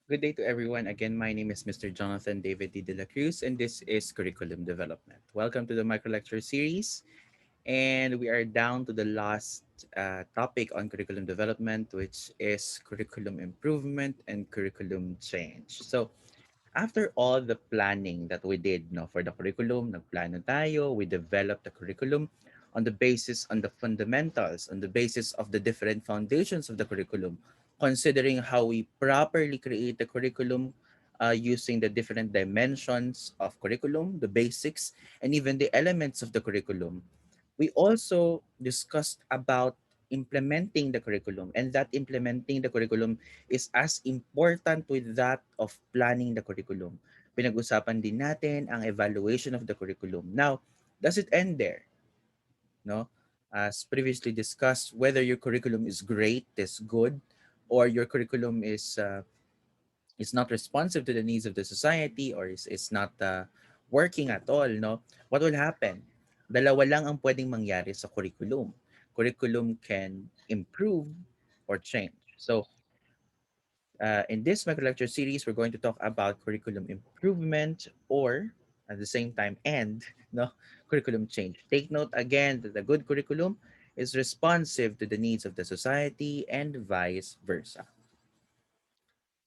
Good day to everyone. Again, my name is Mr. Jonathan David D. Dela Cruz, and this is Curriculum Development. Welcome to the micro lecture series, and we are down to the last topic on curriculum development, which is curriculum improvement and curriculum change. So, after all the planning that we did no, for the curriculum, nagplano tayo, we developed the curriculum on the fundamentals, on the basis of the different foundations of the curriculum, considering how we properly create the curriculum using the different dimensions of curriculum, the basics, and even the elements of the curriculum. We also discussed about implementing the curriculum, and that implementing the curriculum is as important with that of planning the curriculum. Pinag-usapan din natin ang evaluation of the curriculum. Now, does it end there? No? As previously discussed, whether your curriculum is great, is good, or your curriculum is not responsive to the needs of the society or is not working at all, no? What will happen? Dalawa lang ang pwedeng mangyari sa curriculum. Curriculum can improve or change. So, in this micro lecture series, we're going to talk about curriculum improvement or at the same time and no curriculum change. Take note again that the good curriculum is responsive to the needs of the society and vice versa.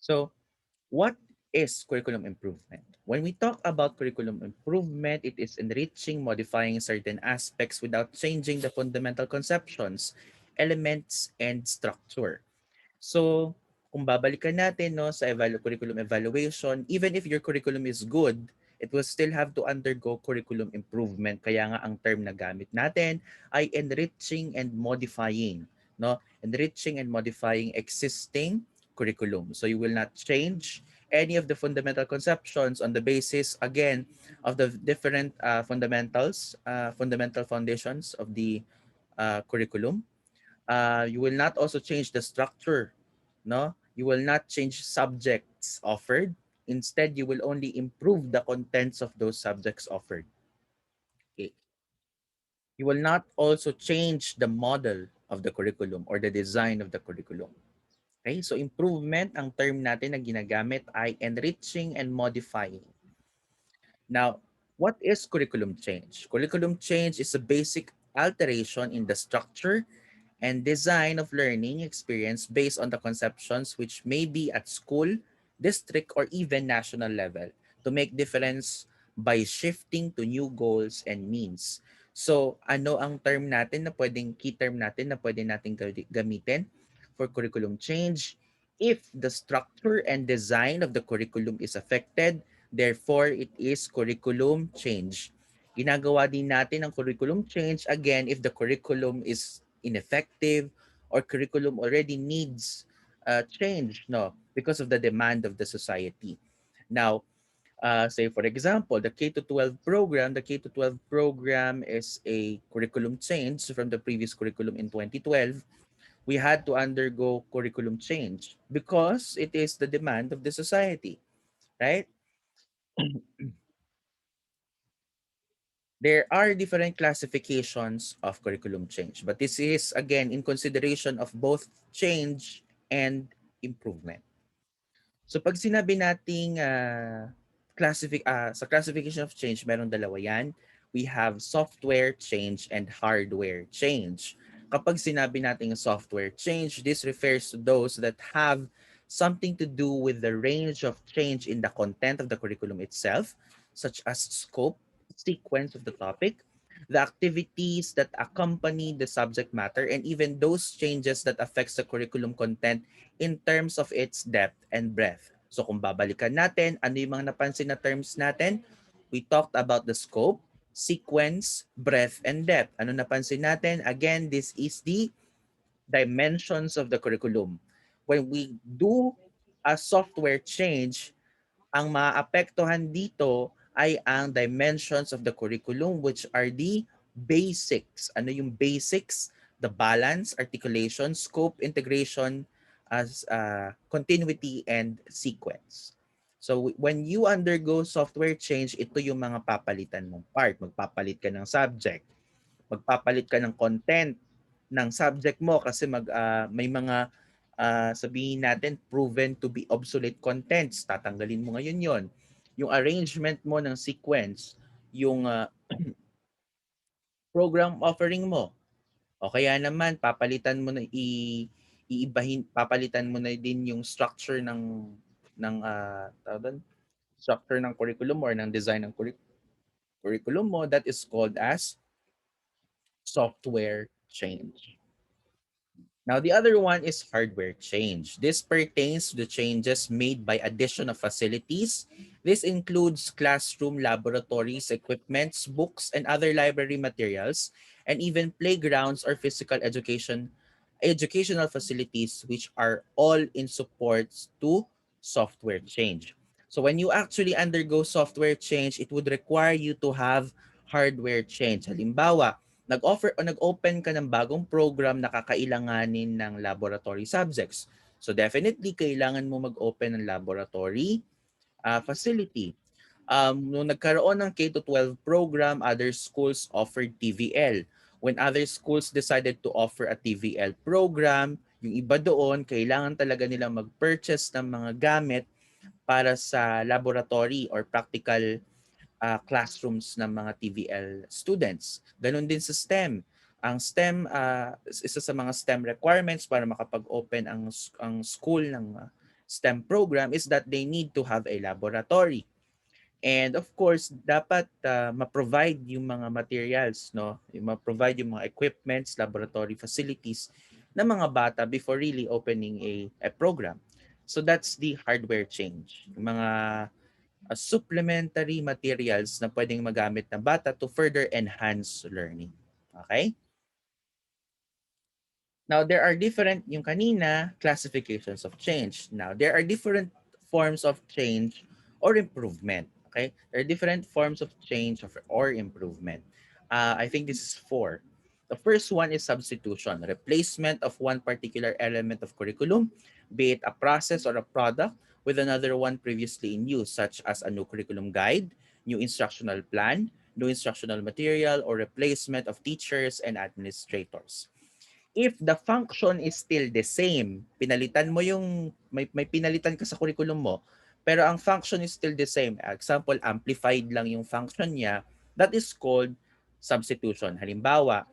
So, what is curriculum improvement? When we talk about curriculum improvement, it is enriching, modifying certain aspects without changing the fundamental conceptions, elements, and structure. So, kung babalikan natin no, sa curriculum evaluation, even if your curriculum is good, it will still have to undergo curriculum improvement. Kaya nga ang term na gamit natin ay enriching and modifying. No? Enriching and modifying existing curriculum. So you will not change any of the fundamental conceptions on the basis, again, of the different fundamental foundations of the curriculum. You will not also change the structure, no? You will not change subjects offered. Instead, you will only improve the contents of those subjects offered. Okay. You will not also change the model of the curriculum or the design of the curriculum. Okay? So improvement, ang term natin na ginagamit ay enriching and modifying. Now, what is curriculum change? Curriculum change is a basic alteration in the structure and design of learning experience based on the conceptions which may be at school, district, or even national level to make difference by shifting to new goals and means. So, ano ang term natin na pwedeng key term natin na pwede natin gamitin for curriculum change? If the structure and design of the curriculum is affected, therefore it is curriculum change. Ginagawa din natin ang curriculum change again if the curriculum is ineffective or curriculum already needs change, no, because of the demand of the society. Now, say for example, the K to 12 program is a curriculum change from the previous curriculum in 2012. We had to undergo curriculum change because it is the demand of the society, right? There are different classifications of curriculum change, but this is again in consideration of both change and improvement. So pag sinabi nating sa classification of change, meron dalawa yan. We have software change and hardware change. Kapag sinabi nating software change, this refers to those that have something to do with the range of change in the content of the curriculum itself, such as scope, sequence of the topic, the activities that accompany the subject matter, and even those changes that affects the curriculum content in terms of its depth and breadth. So kung babalikan natin, ano yung mga napansin na terms natin? We talked about the scope, sequence, breadth, and depth. Ano napansin natin? Again, this is the dimensions of the curriculum. When we do a software change, ang maapektuhan dito ay ang dimensions of the curriculum which are the basics. Ano yung basics? The balance, articulation, scope, integration, as continuity, and sequence. So when you undergo software change, ito yung mga papalitan mong part. Magpapalit ka ng subject, magpapalit ka ng content ng subject mo kasi may mga sabihin natin, proven to be obsolete contents, tatanggalin mo ngayon yon. Yung arrangement mo ng sequence, yung program offering mo, o kaya naman papalitan mo na iibahin, papalitan mo na din yung structure ng tawag doon, structure ng curriculum or ng design ng curriculum mo, that is called as software change. Now, the other one is hardware change. This pertains to the changes made by addition of facilities. This includes classroom, laboratories, equipments, books, and other library materials, and even playgrounds or physical educational facilities, which are all in support to software change. So when you actually undergo software change, it would require you to have hardware change. Halimbawa, nag-offer o nag-open ka ng bagong program na kakailanganin ng laboratory subjects. So definitely kailangan mo mag-open ng laboratory facility. Nung nagkaroon ng K-12 program, other schools offered TVL. When other schools decided to offer a TVL program, yung iba doon, kailangan talaga nilang mag-purchase ng mga gamit para sa laboratory or practical classrooms ng mga TVL students. Ganon din sa STEM. Ang STEM, isa sa mga STEM requirements para makapag-open ang school ng STEM program is that they need to have a laboratory. And of course, dapat ma-provide yung mga materials, no? Ma-provide yung mga equipments, laboratory facilities ng mga bata before really opening a program. So that's the hardware change. Yung mga supplementary materials na pwedeng magamit ng bata to further enhance learning. Okay? Now, there are different, yung kanina, classifications of change. Now, there are different forms of change or improvement. Okay? There are different forms of change or improvement. I think this is four. The first one is substitution, replacement of one particular element of curriculum, be it a process or a product, with another one previously in use, such as a new curriculum guide, new instructional plan, new instructional material, or replacement of teachers and administrators. If the function is still the same, pinalitan mo yung, may pinalitan ka sa curriculum mo, pero ang function is still the same. Example, amplified lang yung function niya, that is called substitution. Halimbawa,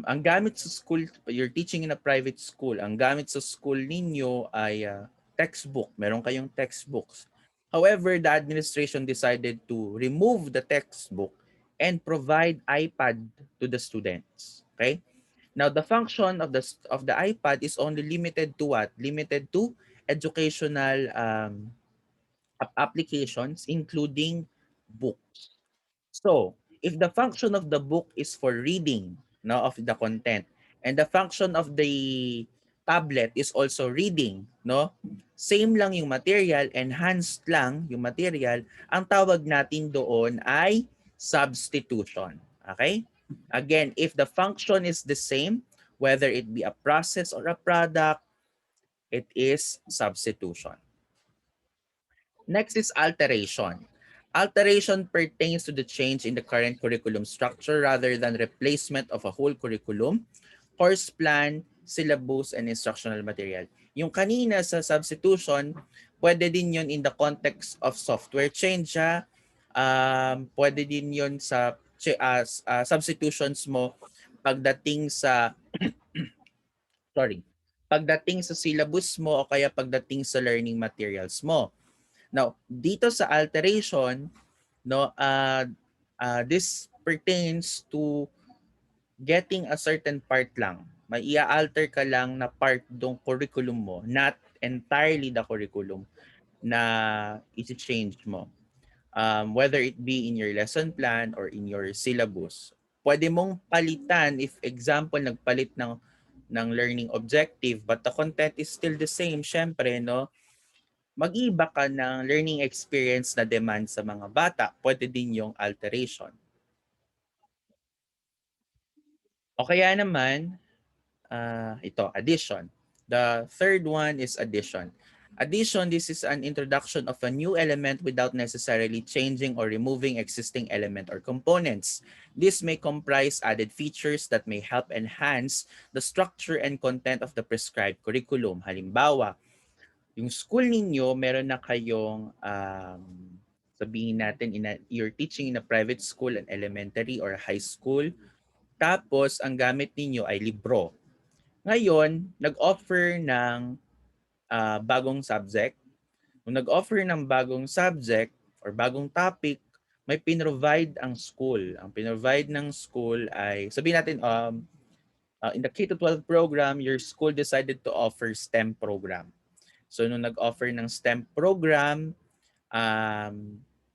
ang gamit sa school, you're teaching in a private school, ang gamit sa school ninyo ay textbook. Meron kayong textbooks. However, the administration decided to remove the textbook and provide iPad to the students. Okay? Now, the function of the iPad is only limited to what? Limited to educational applications, including books. So, if the function of the book is for reading, no, of the content, and the function of the tablet is also reading, no, same lang yung material, enhanced lang yung material, ang tawag natin doon ay substitution. Okay? Again, if the function is the same, whether it be a process or a product, it is substitution. Next is alteration. Alteration pertains to the change in the current curriculum structure rather than replacement of a whole curriculum, course plan, syllabus, and instructional material. Yung kanina sa substitution, pwede din yun in the context of software change. Pwede din yun sa substitutions mo pagdating sa, sorry, pagdating sa syllabus mo o kaya pagdating sa learning materials mo. Now, dito sa alteration, no, this pertains to getting a certain part lang. May i-alter ka lang na part ng curriculum mo, not entirely the curriculum na isi-change mo. Whether it be in your lesson plan or in your syllabus. Pwede mong palitan if example nagpalit ng learning objective but the content is still the same, syempre, no? Mag-iba ka ng learning experience na demand sa mga bata, pwede din yung alteration. O kaya naman, ito, addition. The third one is addition. Addition, this is an introduction of a new element without necessarily changing or removing existing element or components. This may comprise added features that may help enhance the structure and content of the prescribed curriculum. Halimbawa, yung school ninyo, meron na kayong sabihin natin you're teaching in a private school, an elementary or high school. Tapos, ang gamit ninyo ay libro. Ngayon, nag-offer ng bagong subject. Kung nag-offer ng bagong subject or bagong topic, may pinrovide ang school. Ang pinrovide ng school ay, sabihin natin, in the K-12 program, your school decided to offer STEM program. So, nung nag-offer ng STEM program,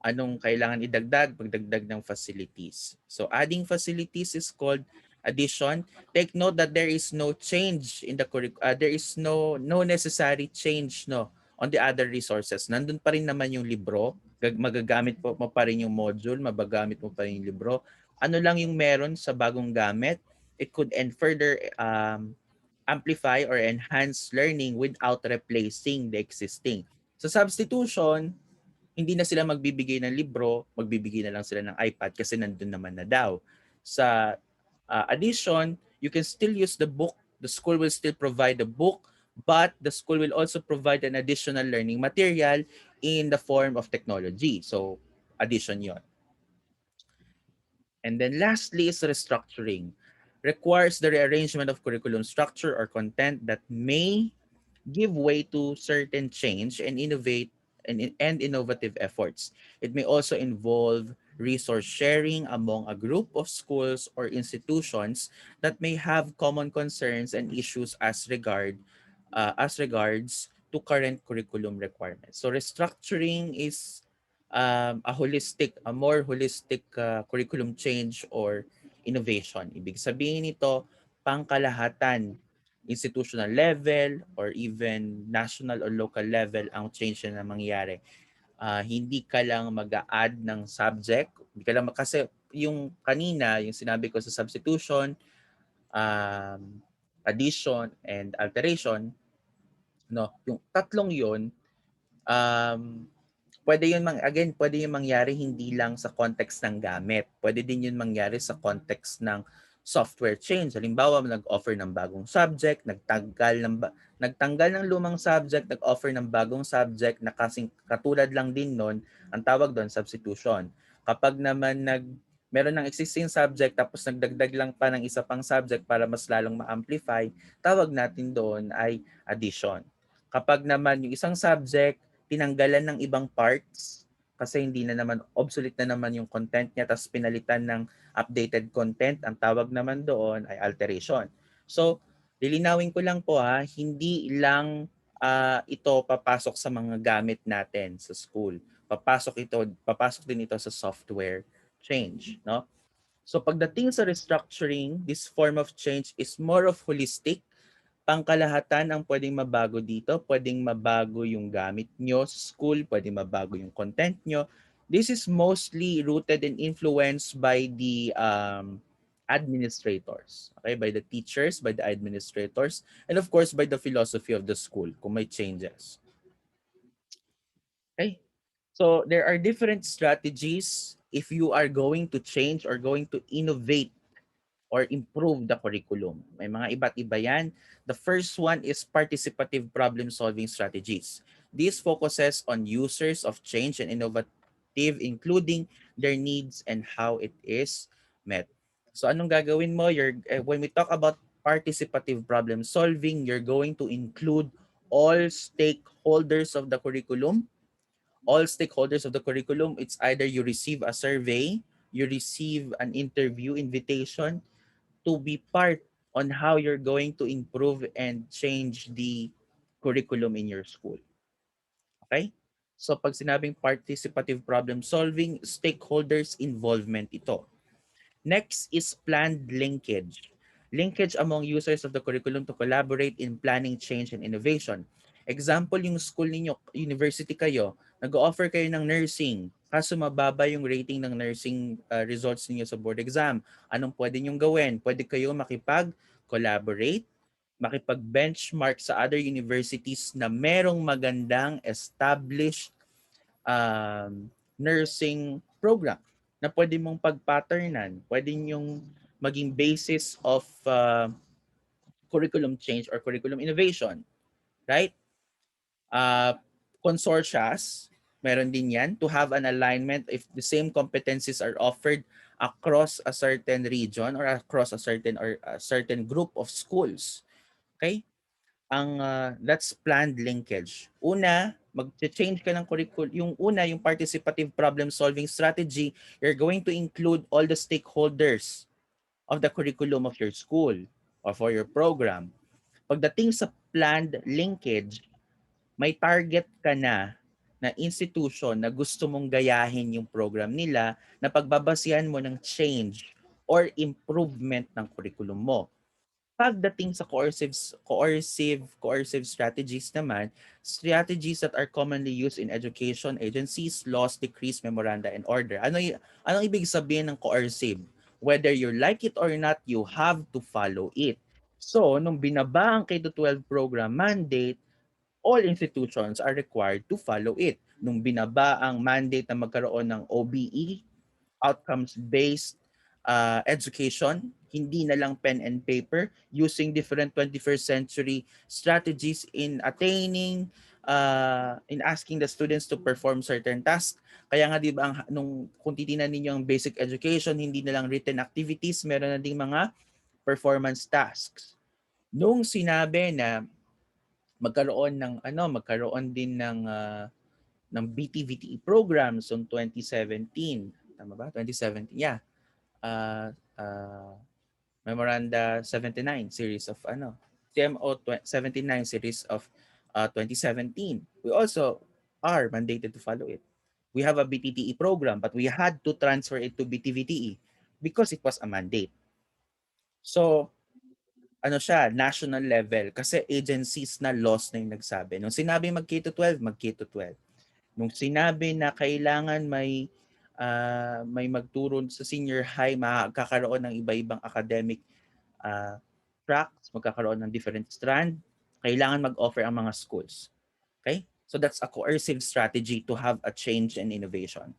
anong kailangan idagdag? Pagdagdag ng facilities. So adding facilities is called addition. Take note that there is no change in the there is no necessary change no on the other resources. Nandun pa rin naman yung libro, magagamit mo pa rin yung module, mabagamit mo pa rin yung libro. Ano lang yung meron sa bagong gamit? It could further amplify or enhance learning without replacing the existing. Sa substitution, hindi na sila magbibigay ng libro, magbibigay na lang sila ng iPad kasi nandun naman na daw. Sa addition, you can still use the book. The school will still provide the book, but the school will also provide an additional learning material in the form of technology. So, addition yon. And then lastly is restructuring. Requires the rearrangement of curriculum structure or content that may give way to certain change and and innovative efforts. It may also involve resource sharing among a group of schools or institutions that may have common concerns and issues as regards to current curriculum requirements. So restructuring is a more holistic curriculum change or innovation. Ibig sabihin nito, pangkalahatan, institutional level or even national or local level ang change na mangyayari. Hindi ka lang mag-a-add ng subject, hindi ka lang kasi yung kanina, yung sinabi ko sa substitution, um, addition and alteration, no, yung tatlong yon, um, pwede yun mangyari hindi lang sa context ng gamit. Pwede din yun mangyari sa context ng software change. Halimbawa, nag-offer ng bagong subject, nagtanggal ng lumang subject, nag-offer ng bagong subject na kasing katulad lang din nun, ang tawag doon substitution. Kapag naman meron ng existing subject tapos nagdagdag lang pa ng isa pang subject para mas lalong ma-amplify, tawag natin doon ay addition. Kapag naman yung isang subject tinanggalan ng ibang parts kasi hindi na naman obsolete na naman yung content niya tapos pinalitan ng updated content, ang tawag naman doon ay alteration. So, lilinawin ko lang po hindi lang ito papasok sa mga gamit natin sa school. Papasok din ito sa software change, no? So pagdating sa restructuring, this form of change is more of holistic. Pangkalahatan ang pwedeng mabago dito. Pwedeng mabago yung gamit nyo sa school, pwedeng mabago yung content nyo. This is mostly rooted and influenced by the administrators, okay? By the teachers, by the administrators, and of course by the philosophy of the school kung may changes. Okay? So there are different strategies if you are going to change or going to innovate or improve the curriculum. May mga iba't iba yan. The first one is participative problem-solving strategies. This focuses on users of change and innovative, including their needs and how it is met. So anong gagawin mo? When we talk about participative problem-solving, you're going to include all stakeholders of the curriculum. All stakeholders of the curriculum, it's either you receive a survey, you receive an interview invitation, to be part on how you're going to improve and change the curriculum in your school. Okay? So pag sinabing participative problem solving, stakeholders involvement ito. Next is planned linkage. Linkage among users of the curriculum to collaborate in planning change and innovation. Example, yung school ninyo, university kayo, nag-offer kayo ng nursing, kaso mababa yung rating ng nursing results niyo sa board exam. Anong pwede nyong gawin? Pwede kayo makipag-collaborate makipag-benchmark sa other universities na merong magandang established nursing program na pwede mong pag-patternan, pwede yung maging basis of curriculum change or curriculum innovation, right? Uh, Consortias, meron din yan to have an alignment if the same competencies are offered across a certain region or across a certain group of schools. Okay? That's planned linkage. Una, mag-change ka ng curriculum. Yung participative problem solving strategy, you're going to include all the stakeholders of the curriculum of your school or for your program. Pagdating sa planned linkage, may target ka na institution na gusto mong gayahin yung program nila na pagbabasihan mo ng change or improvement ng curriculum mo. Pagdating sa coercive strategies naman, strategies that are commonly used in education agencies, laws, decrees, memoranda, and order. Anong ibig sabihin ng coercive? Whether you like it or not, you have to follow it. So, nung binaba ang K-12 program mandate, all institutions are required to follow it. Nung binaba ang mandate na magkaroon ng OBE, outcomes-based education, hindi na lang pen and paper, using different 21st century strategies in attaining, in asking the students to perform certain tasks. Kaya nga 'di ba nung kung titingnan ninyo ang basic education, hindi na lang written activities, meron na ding mga performance tasks. Nung sinabi na magkaroon din ng BTVTE programs noong 2017. Tama ba? 2017. Yeah. Uh, uh, Memoranda 79 series of CMO 79 series of 2017. We also are mandated to follow it. We have a BTTE program, but we had to transfer it to BTVTE because it was a mandate. So, national level kasi agencies na laws na yung nagsabi. Nung sinabi mag K-12, mag K-12. Nung sinabi na kailangan may magturo sa senior high, magkakaroon ng iba-ibang academic tracks, magkakaroon ng different strand, kailangan mag-offer ang mga schools. Okay? So that's a coercive strategy to have a change and innovation.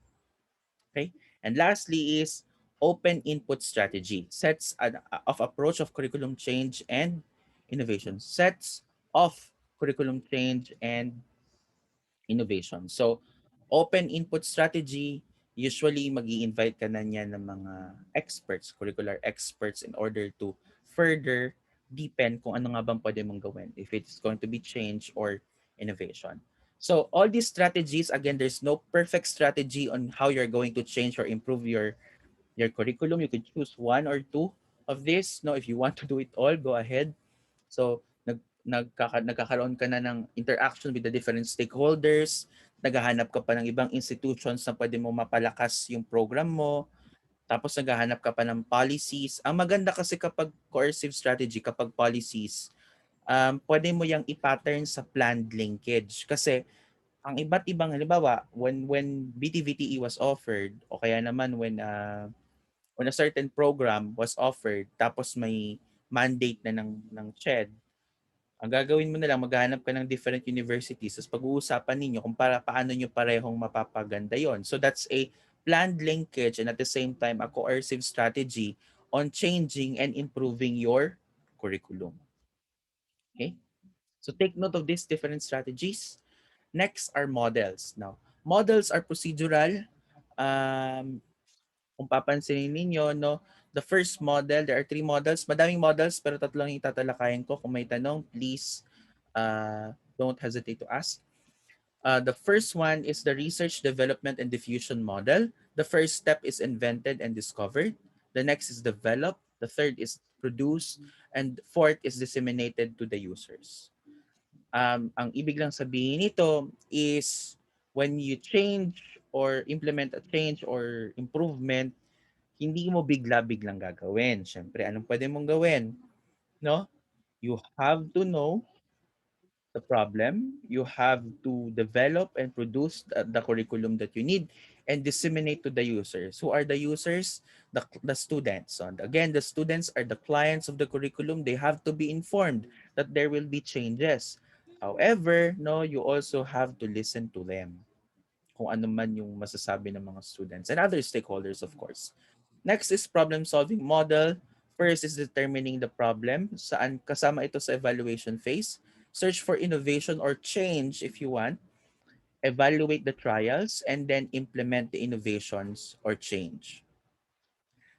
Okay? And lastly is open input strategy. Sets of approach of curriculum change and innovation. Sets of curriculum change and innovation. So, open input strategy, usually mag-i-invite ka na niya ng mga experts, curricular experts in order to further deepen kung ano nga bang pwede mong gawin if it's going to be change or innovation. So, all these strategies, again, there's no perfect strategy on how you're going to change or improve your curriculum. You could choose one or two of this. No, if you want to do it all, go ahead. So, nagkakaroon ka na ng interaction with the different stakeholders, naghahanap ka pa ng ibang institutions na pwede mo mapalakas yung program mo, tapos naghahanap ka pa ng policies. Ang maganda kasi kapag coercive strategy, kapag policies, pwede mo yang i-pattern sa planned linkage. Kasi ang iba't ibang, halimbawa, when BTVTE was offered, o kaya naman when a certain program was offered, tapos may mandate na ng CHED, ang gagawin mo na lang, maghahanap ka ng different universities, tapos pag-uusapan ninyo kung paano nyo parehong mapapaganda yon. So that's a planned linkage and at the same time, a coercive strategy on changing and improving your curriculum. Okay? So take note of these different strategies. Next are models. Now, models are procedural. Kung papansinin ninyo, no, the first model, there are three models. Madaming models, pero tatlo lang itatalakayin ko. Kung may tanong, please don't hesitate to ask. The first one is the research, development, and diffusion model. The first step is invented and discovered. The next is developed. The third is produced. And fourth is disseminated to the users. Ang ibig lang sabihin nito is when you change or implement a change or improvement, hindi mo bigla-biglang gagawin. Siyempre, anong pwede mong gawin? No? You have to know the problem. You have to develop and produce the curriculum that you need and disseminate to the users. Who are the users? The students. So again, the students are the clients of the curriculum. They have to be informed. that there will be changes. However, no, you also have to listen to them kung ano man yung masasabi ng mga students and other stakeholders, of course. Next is problem-solving model. First is determining the problem. Saan kasama ito sa evaluation phase. Search for innovation or change if you want. Evaluate the trials and then implement the innovations or change.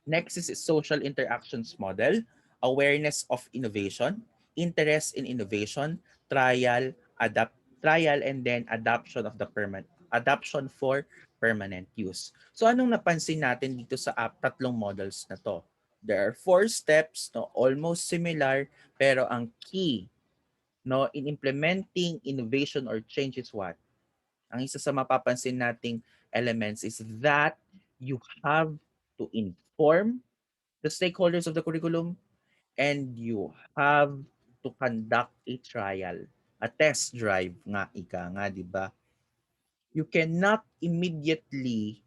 Next is social interactions model, awareness of innovation, interest in innovation, trial and then adoption for permanent use. So anong napansin natin dito sa tatlong models na to? There are 4 steps, no, almost similar, pero ang key, no, in implementing innovation or change is what? Ang isa sa mapapansin nating elements is that you have to inform the stakeholders of the curriculum, and you have to conduct a trial, a test drive nga, ika nga, di ba? You cannot immediately,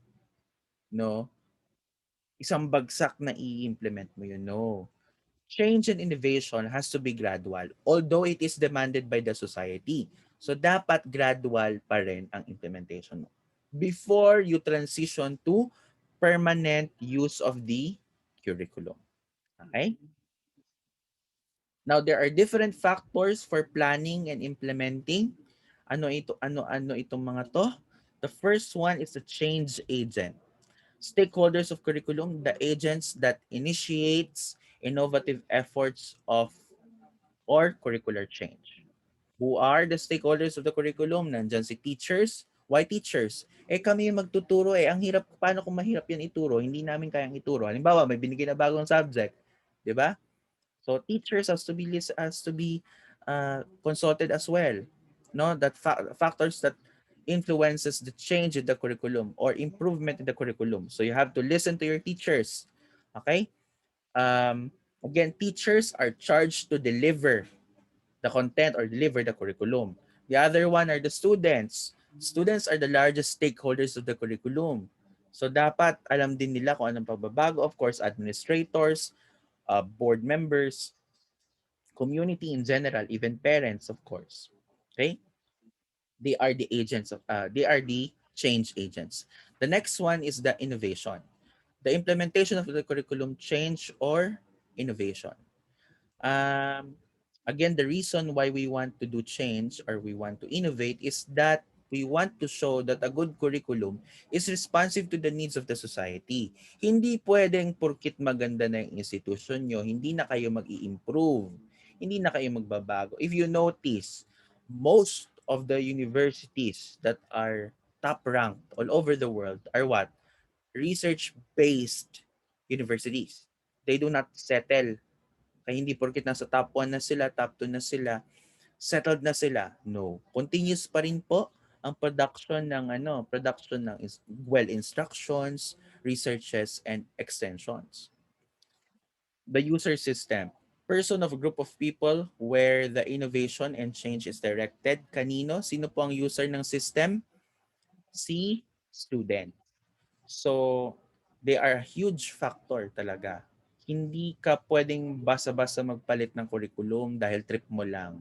no, isang bagsak na i-implement mo yun, no. Change and innovation has to be gradual, although it is demanded by the society. So, dapat gradual pa rin ang implementation mo before you transition to permanent use of the curriculum. Okay? Now, there are different factors for planning and implementing. Ano itong mga to? The first one is the change agent. Stakeholders of curriculum, the agents that initiates innovative efforts of or curricular change. Who are the stakeholders of the curriculum? Nandyan si teachers. Why teachers? Kami yung magtuturo ang hirap, paano kung mahirap yan ituro? Hindi namin kayang ituro. Halimbawa, may binigay na bagong subject. Di ba? So teachers has to be consulted as well. No, that factors that influences the change in the curriculum or improvement in the curriculum. So you have to listen to your teachers. Okay? Again, teachers are charged to deliver the content or deliver the curriculum. The other one are the students. Students are the largest stakeholders of the curriculum. So dapat alam din nila kung anong pagbabago. Of course, administrators, board members, community in general, even parents, of course. Okay? They are the agents of they are the change agents. The next one is the innovation. The implementation of the curriculum change or innovation. Um, Again, the reason why we want to do change or we want to innovate is that we want to show that a good curriculum is responsive to the needs of the society. Hindi pwedeng porkit maganda na yung institution nyo, hindi na kayo mag-i-improve, hindi na kayo magbabago. If you notice, most of the universities that are top ranked all over the world are what? Research-based universities. They do not settle. Kaya hindi porkit nasa top 1 na sila, top 2 na sila, settled na sila. No. Continuous pa rin po ang production ng instructions, researches, and extensions. The user system. Person of a group of people where the innovation and change is directed. Kanino? Sino po ang user ng system? Si student. So, they are a huge factor talaga. Hindi ka pwedeng basa-basa magpalit ng curriculum dahil trip mo lang.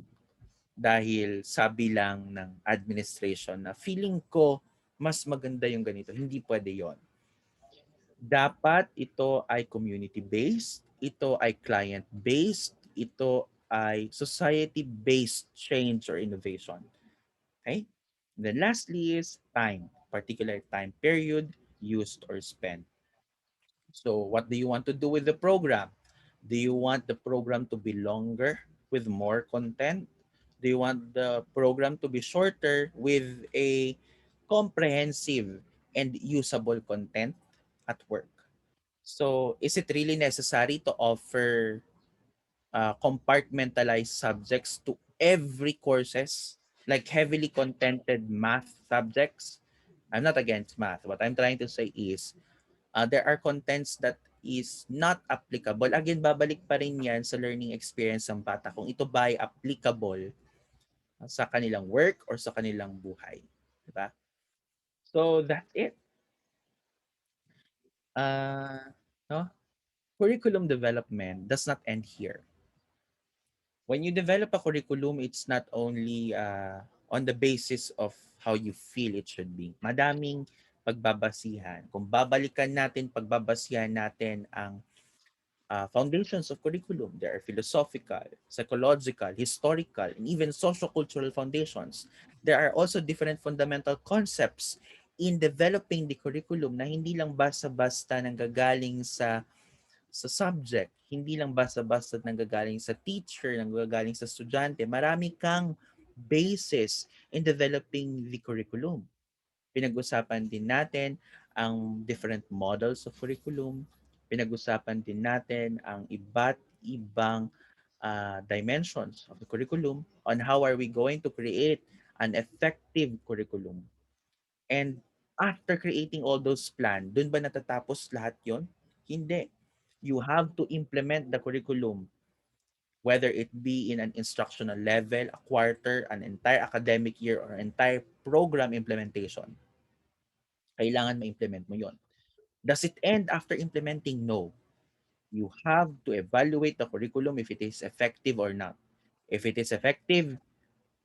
Dahil sabi lang ng administration na feeling ko mas maganda yung ganito. Hindi pwede yon. Dapat ito ay community-based, ito ay client-based, ito ay society-based change or innovation. Okay? And then lastly is time, particular time period used or spent. So what do you want to do with the program? Do you want the program to be longer with more content? Do you want the program to be shorter with a comprehensive and usable content at work? So is it really necessary to offer compartmentalized subjects to every courses, like heavily contented math subjects? I'm not against math. What I'm trying to say is there are contents that is not applicable. Again, babalik pa rin yan sa learning experience ng bata kung ito ba ay applicable sa kanilang work or sa kanilang buhay. Diba? So, that's it. Uh, no? Curriculum development does not end here. When you develop a curriculum, it's not only on the basis of how you feel it should be. Madaming pagbabasihan. Kung babalikan natin, pagbabasihan natin ang foundations of curriculum. There are philosophical, psychological, historical, and even sociocultural foundations. There are also different fundamental concepts in developing the curriculum na hindi lang basta-basta nanggagaling sa subject, hindi lang basta-basta nanggagaling sa teacher, nanggagaling sa estudyante. Marami kang basis in developing the curriculum. Pinag-usapan din natin ang different models of curriculum. Pinag-usapan din natin ang iba't ibang dimensions of the curriculum on how are we going to create an effective curriculum. And after creating all those plan, dun ba natatapos lahat yon? Hindi. You have to implement the curriculum, whether it be in an instructional level, a quarter, an entire academic year, or entire program implementation. Kailangan ma-implement mo yon. Does it end after implementing? No. You have to evaluate the curriculum if it is effective or not. If it is effective,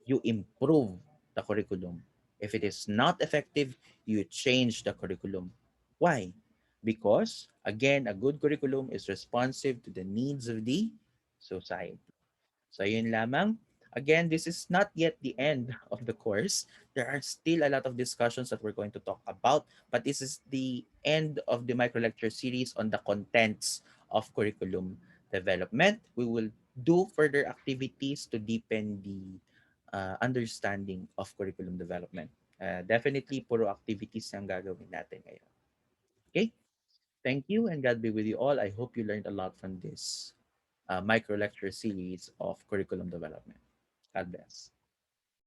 you improve the curriculum. If it is not effective, you change the curriculum. Why? Because, again, a good curriculum is responsive to the needs of the society. So yun lamang. Again, this is not yet the end of the course. There are still a lot of discussions that we're going to talk about, but this is the end of the micro lecture series on the contents of curriculum development. We will do further activities to deepen the understanding of curriculum development. Definitely, puro activities ang gagawin natin ngayon. Okay? Thank you and God be with you all. I hope you learned a lot from this micro lecture series of curriculum development. God bless.